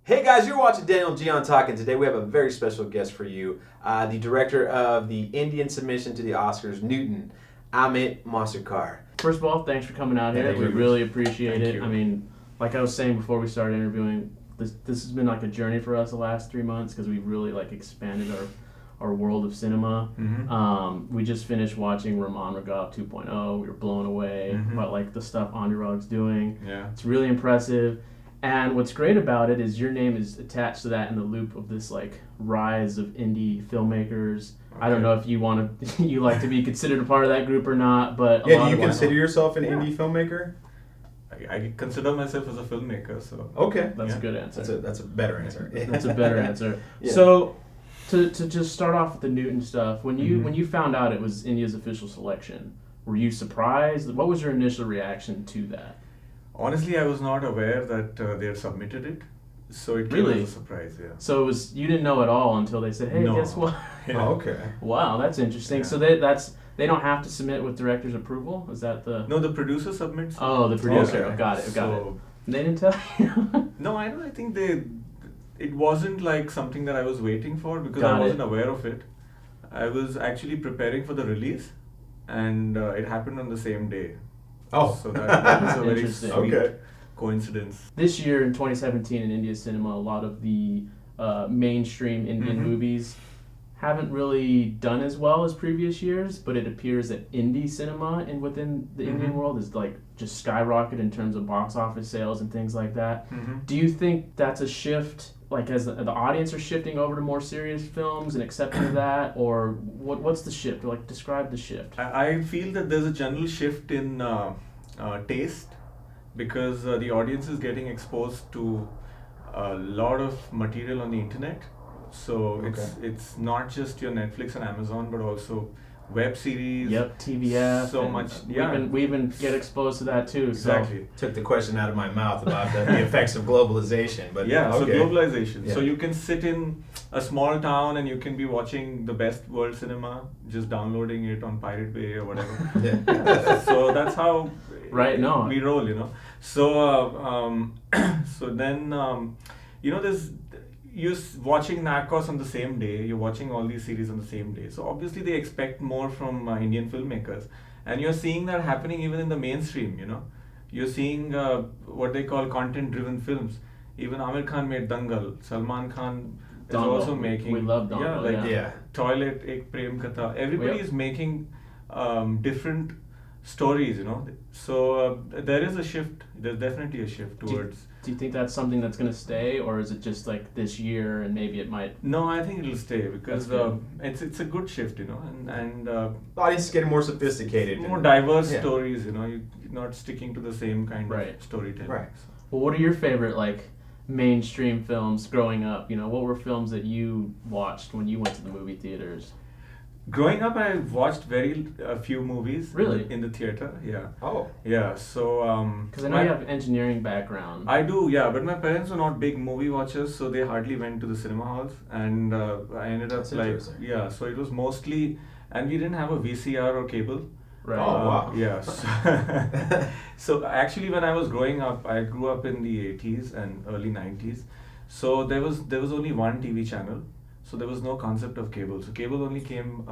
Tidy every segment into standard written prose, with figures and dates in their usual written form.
Hey guys, you're watching Daniel Gian Talk, and today we have a very special guest for you. The director of the Indian submission to the Oscars, Newton, Amit Masurkar. First of all, thanks for coming out here. We really appreciate it. I mean, like I was saying before we started interviewing, this has been like a journey for us the last 3 months because we've really like expanded our world of cinema. We just finished watching Raman Raghav 2.0. We were blown away by like the stuff Anurag's doing. Yeah. It's really impressive. And what's great about it is your name is attached to that in the loop of this like rise of indie filmmakers. Okay. I don't know if you want to, you like to be considered a part of that group or not, but yeah, do you consider yourself an indie filmmaker? I consider myself as a filmmaker, so okay, that's a good answer. That's a better answer. That's a better answer. Yeah. So to just start off with the Newton stuff, when you found out it was India's official selection, were you surprised? What was your initial reaction to that? Honestly, I was not aware that they had submitted it, so it came as a surprise. Yeah. So it was you didn't know at all until they said, "Hey, guess what?" Yeah. Oh, okay. Wow, that's interesting. Yeah. So they don't have to submit with director's approval. Is that the? No, the producer submits. Oh, the producer. Okay. Got it. They didn't tell you. No, I don't. I think it wasn't like something that I was waiting for because I wasn't aware of it. I was actually preparing for the release, and it happened on the same day. Oh, so that was a very sweet coincidence. This year in 2017 in Indian cinema, a lot of the mainstream Indian movies haven't really done as well as previous years, but it appears that indie cinema within the Indian world is like just skyrocketed in terms of box office sales and things like that. Do you think that's a shift, like as the audience are shifting over to more serious films and accepting that, or what's the shift? Like describe the shift. I feel that there's a general shift in taste because the audience is getting exposed to a lot of material on the internet. So it's not just your Netflix and Amazon, but also web series. Yep, TVF. So much. We even get exposed to that too. Exactly. So. Took the question out of my mouth about the effects of globalization. But so globalization. Yeah. So you can sit in a small town and you can be watching the best world cinema, just downloading it on Pirate Bay or whatever. So that's how we roll, you know. So so then there's. You're watching Narcos on the same day, you're watching all these series on the same day. So obviously they expect more from Indian filmmakers. And you're seeing that happening even in the mainstream, you know. You're seeing what they call content-driven films. Even Amir Khan made Dangal, Salman Khan is also making... We love Dangal, Toilet, Ek Prem Katha. Everybody is making different stories, you know. So there is a shift, there's definitely a shift towards... Do you think that's something that's going to stay, or is it just like this year and maybe it might? No, I think it'll stay because it's a good shift, you know, and the audience is getting more sophisticated, more diverse stories, you know. You're not sticking to the same kind of storytelling. Right. Well, what are your favorite like mainstream films growing up? You know, what were films that you watched when you went to the movie theaters? Growing up, I watched a few movies. Really? In the theater, yeah. Oh. Yeah, so... Because I know you have engineering background. I do, yeah, but my parents were not big movie watchers, so they hardly went to the cinema halls. And I ended up so it was mostly... And we didn't have a VCR or cable. Right. Oh, wow. Yeah. So actually, when I was growing up, I grew up in the 80s and early 90s. So there was only one TV channel. So there was no concept of cable. So cable only came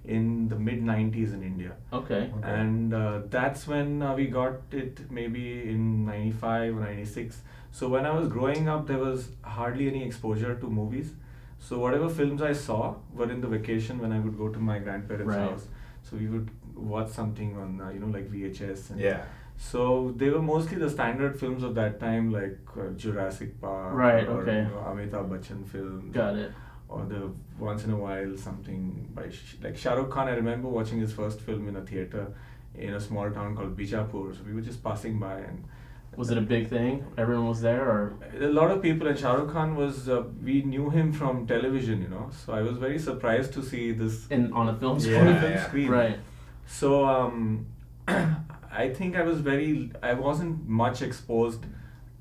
in the mid-90s in India. Okay. And that's when we got it maybe in 95 or 96. So when I was growing up, there was hardly any exposure to movies. So whatever films I saw were in the vacation when I would go to my grandparents' house. So we would watch something on, like VHS. And so they were mostly the standard films of that time, like Jurassic Park. Or Amitabh Bachchan films. Got it. Or the once in a while something by like Shahrukh Khan. I remember watching his first film in a theater in a small town called Bijapur. So we were just passing by and... Was it a big thing? Everyone was there, or...? A lot of people, and Shahrukh Khan was... we knew him from television, you know. So I was very surprised to see this... on a film screen? Screen. Right. So I think I wasn't much exposed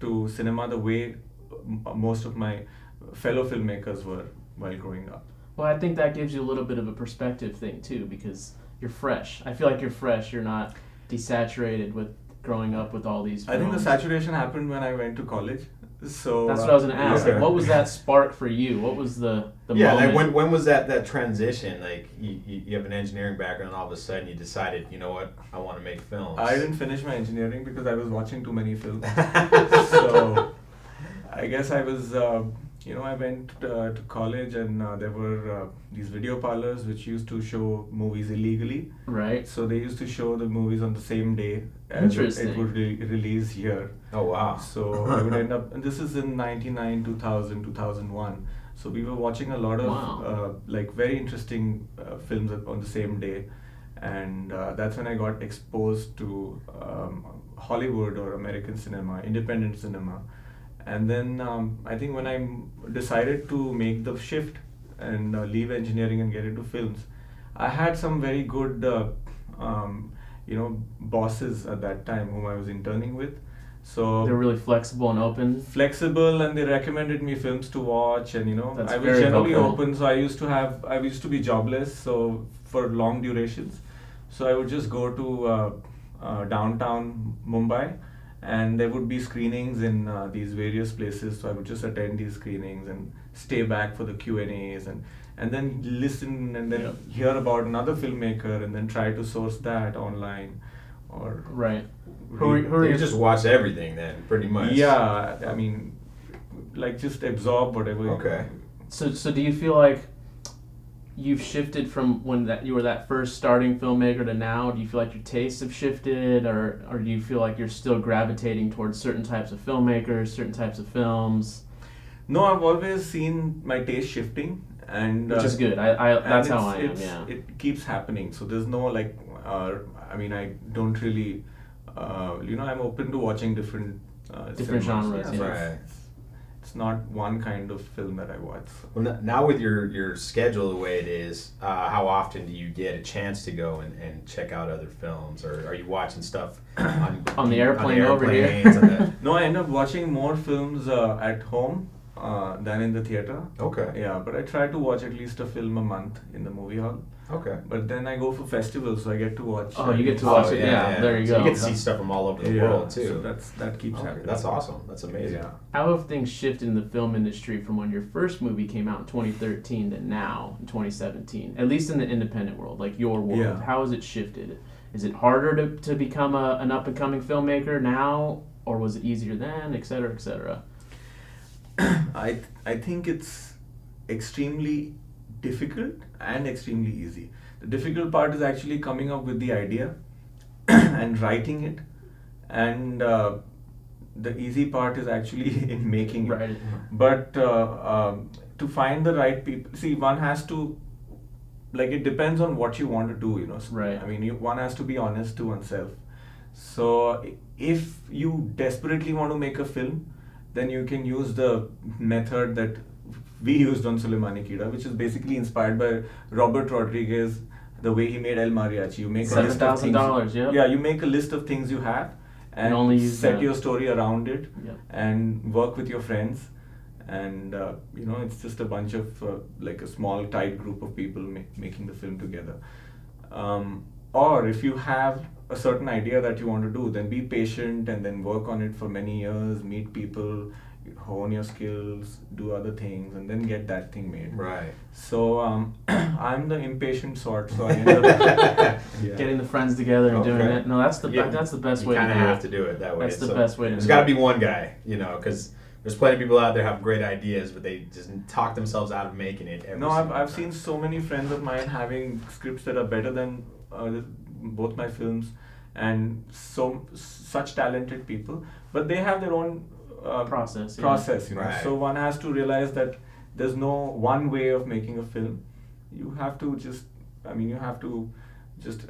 to cinema the way most of my fellow filmmakers were while growing up. Well, I think that gives you a little bit of a perspective thing too, because you're fresh. I feel like you're fresh. You're not desaturated with growing up with all these films. I think the saturation happened when I went to college. So that's what I was gonna ask. Like, what was that spark for you? What was the moment? Like when was that transition? Like you have an engineering background, all of a sudden you decided, you know what, I want to make films. I didn't finish my engineering because I was watching too many films. So I guess I was, I went to college, and there were these video parlors which used to show movies illegally. Right. So they used to show the movies on the same day as it would release here. Oh wow! So I would end up, and this is in 99, 2000, 2001. So we were watching a lot of like very interesting films on the same day, and that's when I got exposed to Hollywood or American cinema, independent cinema. And then I think when I decided to make the shift and leave engineering and get into films, I had some very good, bosses at that time whom I was interning with. So they're really flexible and open. Flexible, and they recommended me films to watch, and That's I was generally helpful. open. So I used to be jobless, so for long durations. So I would just go to downtown Mumbai, and there would be screenings in these various places. So I would just attend these screenings and stay back for the Q&As, and then listen and then hear about another filmmaker, and then try to source that online. Or right. You just watch everything then, pretty much. Yeah, I mean, like just absorb whatever. Okay. So do you feel like you've shifted from when you were that first starting filmmaker to now? Do you feel like your tastes have shifted, or do you feel like you're still gravitating towards certain types of filmmakers, certain types of films? No, I've always seen my taste shifting, and which is good. That's how I am. Yeah. It keeps happening. So there's no like. I don't really. I'm open to watching different genres. Yeah, right. It's not one kind of film that I watch. Well, now with your schedule the way it is, how often do you get a chance to go and check out other films, or are you watching stuff on the airplane over here? No, I end up watching more films at home than in the theater. Okay. Yeah, but I try to watch at least a film a month in the movie hall. Okay. But then I go for festivals, so I get to watch. Oh, you get to watch it. Yeah, there you go. So you get to see stuff from all over the world too. So that keeps happening. That's awesome. That's amazing. Yeah. How have things shifted in the film industry from when your first movie came out in 2013 to now in 2017? At least in the independent world, like your world. Yeah. How has it shifted? Is it harder to become an up and coming filmmaker now, or was it easier then, et cetera, et cetera? I think it's extremely difficult and extremely easy. The difficult part is actually coming up with the idea and writing it, and the easy part is actually in making it. Right. But to find the right people, see, one has to, like, it depends on what you want to do, Right. I mean, one has to be honest to oneself. So if you desperately want to make a film, then you can use the method that we used on Suleimani Kida, which is basically inspired by Robert Rodriguez, the way he made El Mariachi. You make $7,000. Yeah. Yeah, you make a list of things you have and only set your story around it, and work with your friends, and it's just a bunch of like a small tight group of people making the film together. Or if you have a certain idea that you want to do, then be patient and then work on it for many years, meet people, hone your skills, do other things, and then get that thing made. Right. So I'm the impatient sort, so I end up getting the friends together and doing it. No, that's the best way to do it. You kind of have to do it that way. That's the best way to do it. There's got to be one guy, because there's plenty of people out there have great ideas, but they just talk themselves out of making it. I've seen so many friends of mine having scripts that are better than both my films, and such talented people, but they have their own process. Right. So one has to realize that there's no one way of making a film. You have to just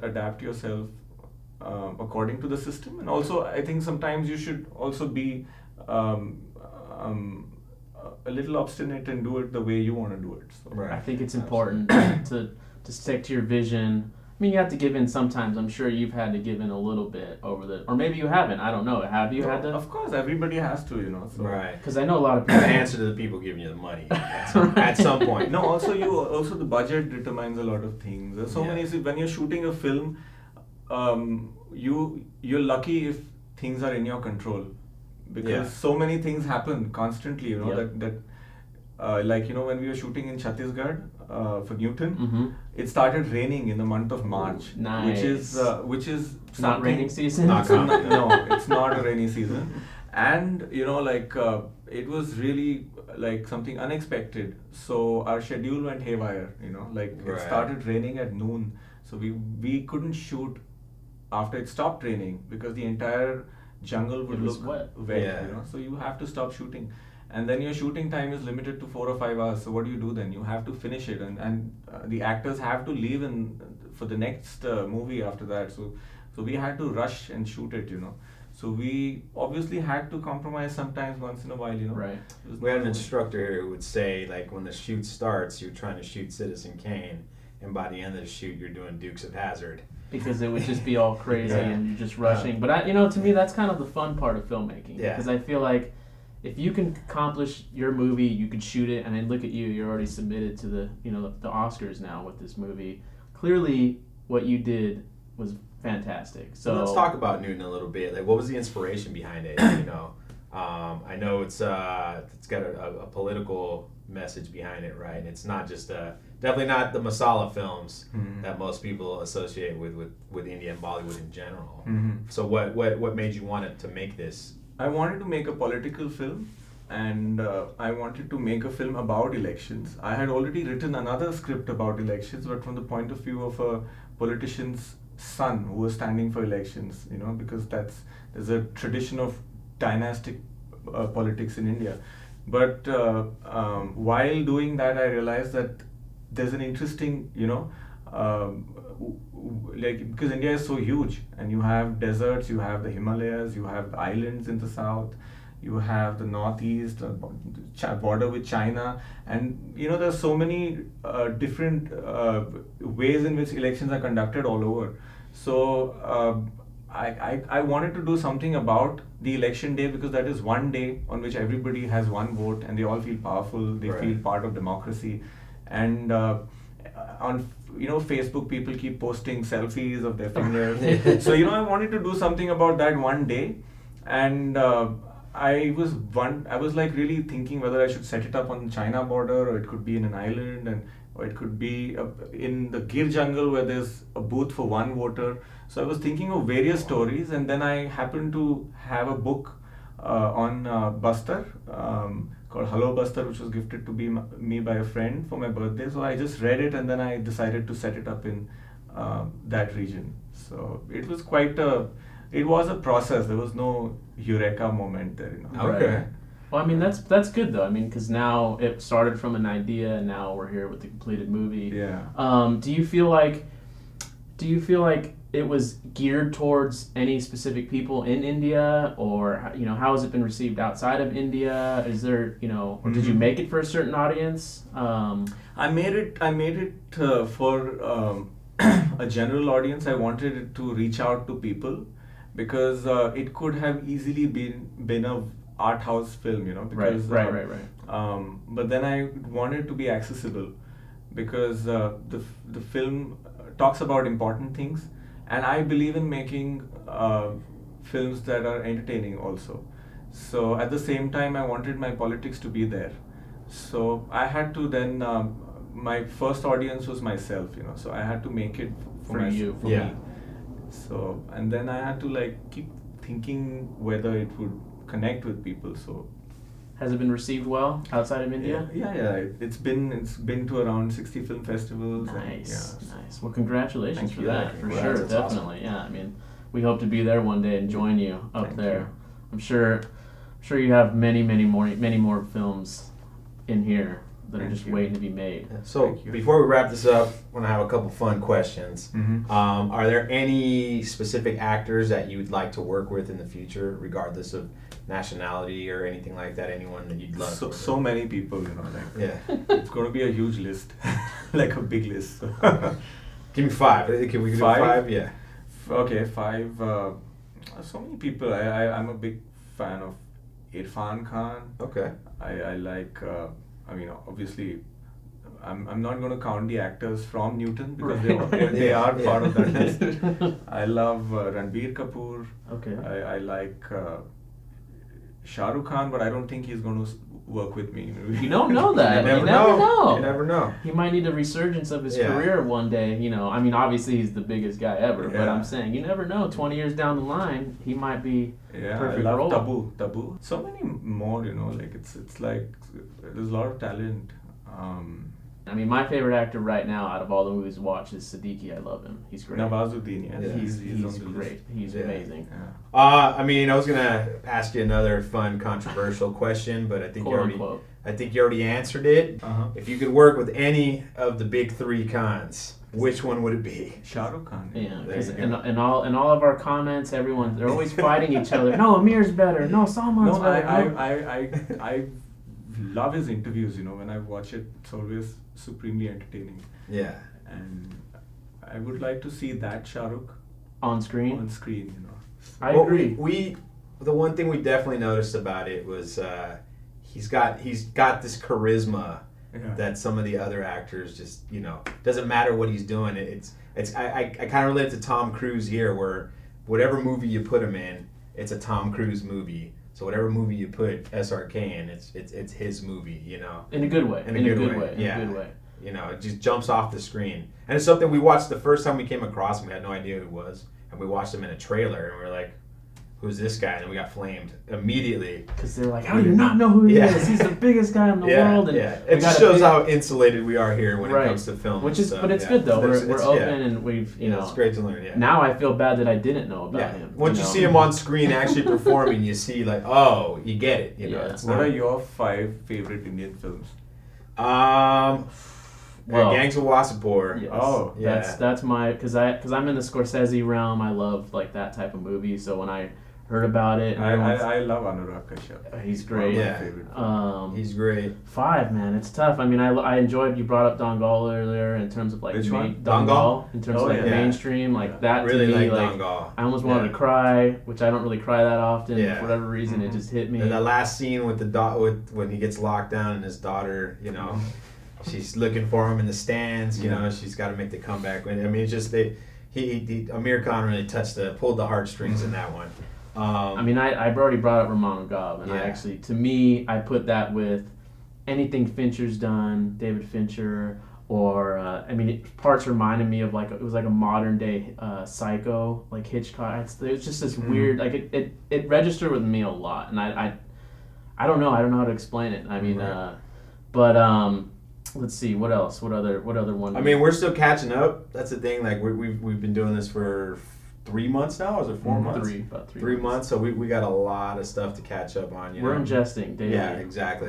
adapt yourself according to the system, and also I think sometimes you should also be a little obstinate and do it the way you want to do it. So right. I think it's important to stick to your vision. I mean, you have to give in sometimes. I'm sure you've had to give in a little bit or maybe you haven't. I don't know. Have you had to? Of course, everybody has to, So. Right. Because I know a lot of people. Answer to the people giving you the money at some point. No, also the budget determines a lot of things. There's so many. When you're shooting a film, you're lucky if things are in your control. because so many things happen constantly, you know, like, you know, when we were shooting in Chhattisgarh for Newton, it started raining in the month of March. Ooh, nice. which is not raining season. No, it's not a rainy season, and you know, like it was really like something unexpected. So our schedule went haywire. You know, like it started raining at noon, so we couldn't shoot after it stopped raining because the entire jungle would look wet. You know, so you have to stop shooting. And then your shooting time is limited to 4 or 5 hours. So what do you do then? You have to finish it, and the actors have to leave for the next movie after that. So we had to rush and shoot it, you know. So we obviously had to compromise sometimes once in a while, you know. Right. We had an instructor here who would say, like, when the shoot starts, you're trying to shoot Citizen Kane, and by the end of the shoot, you're doing Dukes of Hazzard. Because it would just be all crazy and you're just rushing. But, you know, to me, that's kind of the fun part of filmmaking. Because I feel like if you can accomplish your movie, you could shoot it, and then look at you, you're already submitted to the Oscars now with this movie. Clearly, what you did was fantastic. So let's talk about Newton a little bit. Like, what was the inspiration behind it? You know, I know it's got a political message behind it, right? And it's not just definitely not the masala films that most people associate with India and Bollywood in general. So what made you want to make this? I wanted to make a political film, and I wanted to make a film about elections. I had already written another script about elections, but from the point of view of a politician's son who was standing for elections, you know, because there's a tradition of dynastic politics in India. But while doing that, I realized that there's an interesting, you know, like, because India is so huge, and you have deserts, you have the Himalayas, you have islands in the south, you have the northeast, border with China, and you know, there's so many different ways in which elections are conducted all over. So I wanted to do something about the election day, because that is one day on which everybody has one vote and they all feel powerful, they feel part of democracy. And on, you know, Facebook, people keep posting selfies of their fingers. So, you know, I wanted to do something about that one day, and I was like really thinking whether I should set it up on the China border, or it could be in an island, or it could be in the Gir jungle where there's a booth for one voter. So I was thinking of various stories, and then I happened to have a book on Bastar called Hello Bastar, which was gifted to me by a friend for my birthday. So I just read it, and then I decided to set it up in that region. So it was it was a process. There was no eureka moment there, you know. Okay. Well, I mean, that's good though. I mean, because now it started from an idea, and now we're here with the completed movie. Yeah. Do you feel like it was geared towards any specific people in India, or, you know, how has it been received outside of India? Is there, you know, or did you make it for a certain audience? I made it for a general audience. I wanted it to reach out to people, because it could have easily been a art house film, you know, because right. But then I wanted it to be accessible, because the film talks about important things, and I believe in making films that are entertaining also. So at the same time, I wanted my politics to be there. So I had to then, my first audience was myself, you know, so I had to make it for me. So, and then I had to like keep thinking whether it would connect with people. So has it been received well outside of India? Yeah. It's been to around 60 film festivals. Nice. Well, congratulations for that, for sure, That's definitely. Awesome. Yeah, I mean, we hope to be there one day and join you up there. You. I'm sure you have many more films in here that are just waiting to be made. So before we wrap this up, I want to have a couple fun questions. Are there any specific actors that you would like to work with in the future, regardless of nationality or anything like that? Anyone that you'd love? So many people, you know. Like, it's going to be a huge list, like a big list. Give me 5. Can we do 5? Yeah. Okay, 5. So many people. I'm a big fan of Irfan Khan. Okay. I like. I mean, obviously, I'm not going to count the actors from Newton, because they are part of that list. I love Ranbir Kapoor. Okay. I like Shahrukh Khan, but I don't think he's going to work with me. You don't know that. You never know. You never know. He might need a resurgence of his career one day. You know, I mean, obviously he's the biggest guy ever, but I'm saying you never know. 20 years down the line, he might be perfect I love role. Taboo. So many more, you know, like it's like there's a lot of talent. I mean, my favorite actor right now out of all the movies watched is Siddiqui. I love him. He's great. Nawazuddin, He's great. He's amazing. Yeah. I mean, I was gonna ask you another fun, controversial question, but I think you already answered it. If you could work with any of the big three Khans, which one would it be? Shahrukh Khan. Yeah, because in all of our comments, they're always fighting each other. No, Amir's better. No, Salman's better. I love his interviews. You know, when I watch it, it's always supremely entertaining. Yeah. And I would like to see that Shahrukh on screen. You know. I agree. We the one thing we definitely noticed about it was he's got this charisma that some of the other actors just, you know, doesn't matter what he's doing. I kind of relate to Tom Cruise here, where whatever movie you put him in, it's a Tom Cruise movie. So whatever movie you put SRK in, it's his movie, you know. In a good way. In a good way. You know, it just jumps off the screen. And it's something we watched the first time we came across him. We had no idea who he was. And we watched him in a trailer, and we were like, who's this guy? And then we got flamed immediately. Because they were like, how do you not know who he is? He's the biggest guy in the world. And it just shows how insulated we are here when it comes to film. But it's good, though. We're open, and we've, you know. It's great to learn, Now I feel bad that I didn't know about him. Once you see him on screen actually performing, you see, like, oh, you get it. You know, what are your 5 favorite Indian films? Gangs of Wasseypur. Yes. Oh, that's my, because I'm in the Scorsese realm. I love like that type of movie. So when I heard about it, I love Anurag Kashyap. He's great. He's great. 5, man, it's tough. I mean, I enjoyed, you brought up Dangal earlier in terms of like Dangal in terms of like mainstream, like that. Really to me, like Dangal. I almost wanted to cry, which I don't really cry that often. For whatever reason, it just hit me. And the last scene with when he gets locked down and his daughter, you know. She's looking for him in the stands, you know. She's got to make the comeback. I mean, it's just Amir Khan really pulled the heartstrings in that one. I mean, I've already brought up Raman Gav, and I actually, to me, I put that with anything Fincher's done, David Fincher, or I mean, parts reminded me of it was like a modern day Psycho, like Hitchcock. It's just this weird, like it registered with me a lot, and I don't know how to explain it. I mean, let's see, what else? What other one? I mean, we're still catching up. That's the thing. Like we've been doing this for 3 months now. Is it 4 months? About 3 3 months. So we got a lot of stuff to catch up on. We're ingesting daily. Yeah, exactly.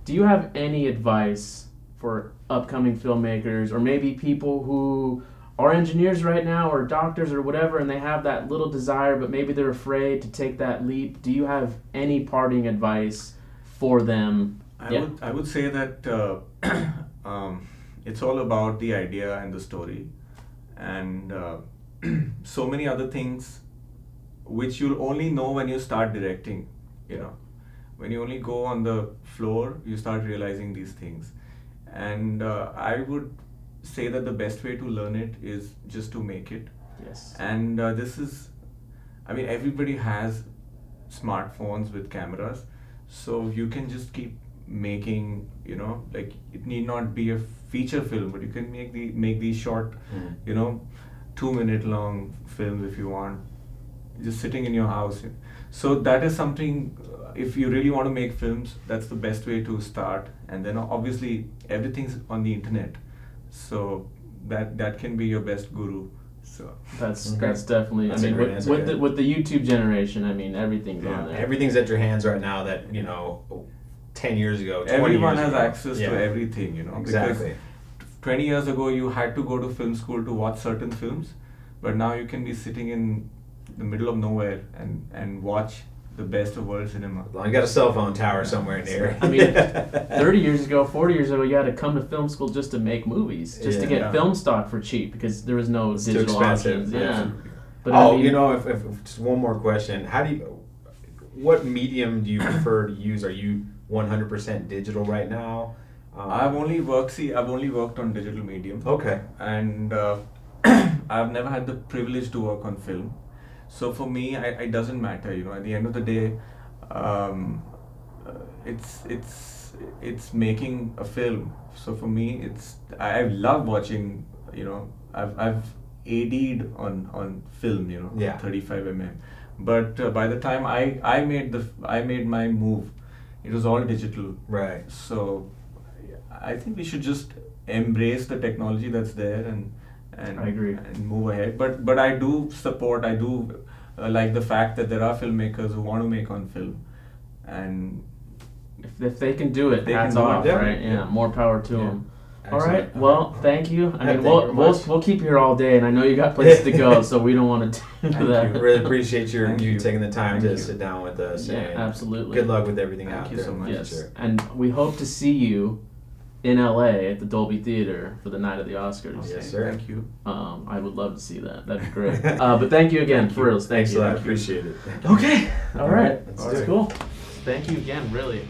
Do you have any advice for upcoming filmmakers, or maybe people who are engineers right now, or doctors, or whatever, and they have that little desire, but maybe they're afraid to take that leap? Do you have any parting advice for them? I would say that it's all about the idea and the story, and so many other things which you'll only know when you start directing. You know, when you only go on the floor, you start realizing these things. And I would say that the best way to learn it is just to make it. Yes. And everybody has smartphones with cameras, so you can just keep making, you know, like it need not be a feature film, but you can make these short, you know, 2-minute long films if you want, just sitting in your house. So that is something, if you really want to make films, that's the best way to start. And then obviously everything's on the internet, so that can be your best guru. So that's definitely, I mean, with the YouTube generation, I mean, everything's on there. Everything's at your hands right now. That, you know, 10 years ago, 20 everyone years has ago. Access to everything, you know. Exactly. Because 20 years ago you had to go to film school to watch certain films, but now you can be sitting in the middle of nowhere and watch the best of world cinema. Well, I got a cell phone tower somewhere near. I mean, 30 years ago, 40 years ago, you had to come to film school just to make movies, just to get film stock for cheap, because there was no digital options. Yeah. But you know, if just one more question, what medium do you prefer to use? Are you 100% digital right now? I've only worked on digital medium. Okay. And I've never had the privilege to work on film. So for me, it doesn't matter, you know. At the end of the day, it's making a film. So for me, I love watching. I've AD'd on film. 35 but by the time I made my move, it was all digital. Right. So I think we should just embrace the technology that's there and I agree. And move ahead. But I do support. I do like the fact that there are filmmakers who want to make on film, and if they can do it, hats off, right? Yeah, more power to them. Excellent. All right. Well, thank you. I mean, Thank we'll keep you here all day, and I know you got places to go, so we don't want to do that. I really appreciate you taking the time Thank to you. sit down with us. Yeah, and absolutely. Good luck with everything Thank out you there. so much. Yes, Sure. and we hope to see you in LA at the Dolby Theater for the night of the Oscars. Yes, sir. Thank you. I would love to see that. That'd be great. But thank you again, for real. Thank you. I appreciate it. Okay. All right. Let's That's do it. cool. Thank you again, really.